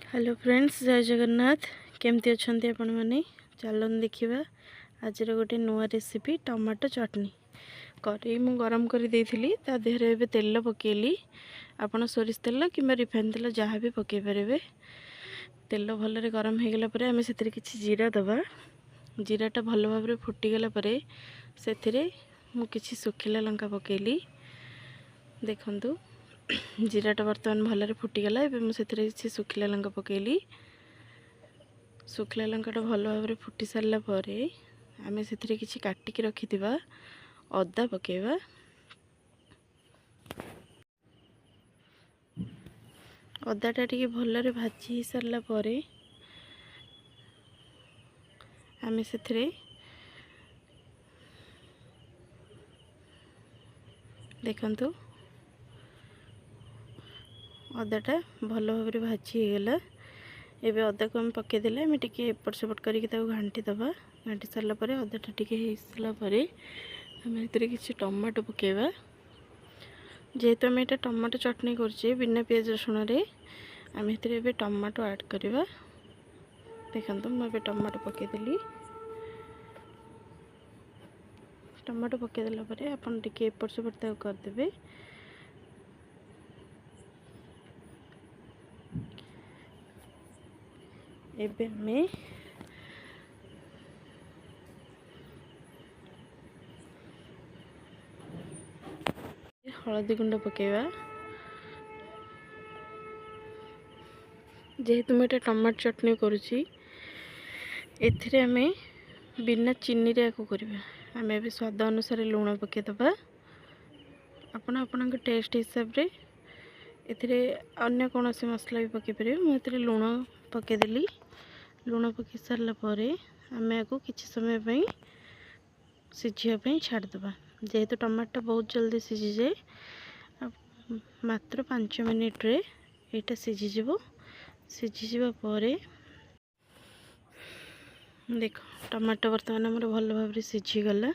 Hello friends, जय जगन्नाथ। केमती अच्छा आपण मैंने चलन देखा आज गोटे नुआ रेसिपी टमाटो चटनी करी मु गरम कर ता देहरे ए तेल पकेली। आपण सोरिष तेल कि रिफाइन तेल जहाँ भी पकई पारे। तेल भल गरम हो गला आम से किसी जीरा दबा। जीराटा भल भाव फुटीगला से किसी सुखिला लंका पकेली। देखंतु जीराटा बर्तमान भल फुटीगला। मुझे किसी सुखिला लंका पकेली। सुखिला लंकाटा भल भाव फुटी सारा पर आम से किसी काटिकी रखि अदा पकेबा। अदाटा टी भल भाजी सारा पर आम से देखंतु अदाटा भल भाव भाजी गला। एबे अदा को आम पकईदे आम टे एपट सेपट करके घाटी दबा। घाटी सारा पर अदाटा टे होगा आम किसी टमाटो पकेबा। जेहेतु आम यहाँ टमाटो चटनी कर बिना पियाज रसुण आम ए टमाटो ऐड करवा। देखो मुझे टमाटो पकईदेली। टमाटो पकईदेला आपन टे एपट सेपट करदे। एबे आमे हलदी गुंड पकेबा। जेहेतु मुझे टमाटो चटनी करुँची एथिरे आमे बिना चीनी रे को करबा। आम ए स्वाद अनुसार लुण पकईदबा। आपण आपण टेस्ट हिसाब रे एथिरे अन्य कौन से मसला भी पकई पारे। मुझे लुण पकईदेली। लुण पकई सारा पर आम को किसी समय सिझापी छाड़दबा। जेहेतु टमाटो बहुत जल्दी सिझी जाए मात्र 5 मिनिट रे एटा सिझीज। सिझीजा पर देख टमाटो बर्तमान आमर भल भाव सिझीगला।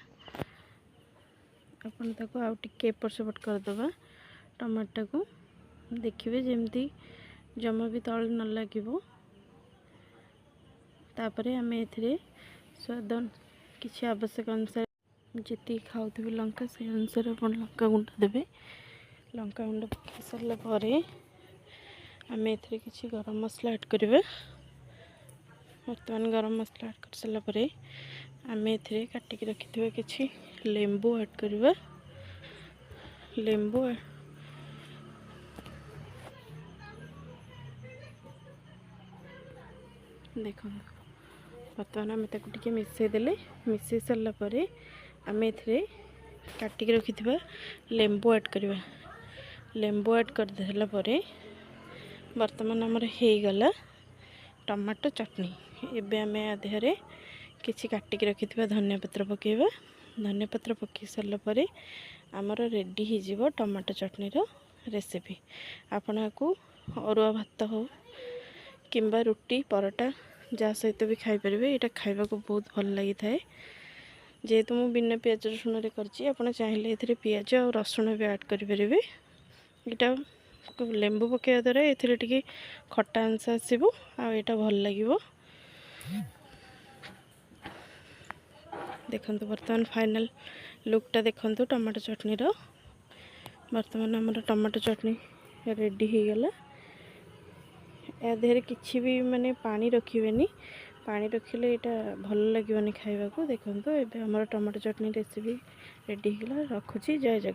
अपन ताको आउ टिके एपट सेपट करदबा। टमाटो को देखिए जमती जमा भी तले न लगे। तापर आम ए स्वाद किसी आवश्यक अनुसार जी खाऊ लंका से अनुसार आप लंका गुंड देवे। लंका गुंड पकई सारा पर आम ए किसी गरम मसला ऐड करवा। बर्तमान गरम मसला ऐड कर सारा पर आम ए काटिकी रखि किसी लेंबू ऐड करवा। लेंबू देख बर्तमान आम टे मिसईदे। मिसई सारा पर आम ए काटिकी रखि लेंबू ऐड करवा। लेंबू ऐड कर देला पर बर्तमान आमर होगला टमाटो चटनी। एबे आम देहरे किसी काटिकी रखि धनिया पत्र पकेबा। धनिया पत्र पकई सारा पर आमर रेडी हो टमाटो चटनी रेसिपी। आपण को अरुआ भात हो किंबा रुटी परोटा जहाँ सहित भी खाईपर। यहाँ खावा को बहुत भल लगी था। जेहेतु मु बिना पियाज रसुण कर चाहिए ए पियाज और रसुण भी ऐड करें। यहाँ लेंबू पकड़ा द्वारा ये खट्टा अंश आसो आटा भल लगे। देखो बर्तमान फाइनल लुकटा देखो टमाटो चटनी बर्तमान आमर टमाटो चटनी रेडी हो गला। या देहरे किसी भी माने पानी रखिए। पानी रखिले यहाँ भल लगे खावा को। देखो एबे आमर टमाटो चटनी रेसिपी रेडी हो गला। रखुची। जय जगन्नाथ।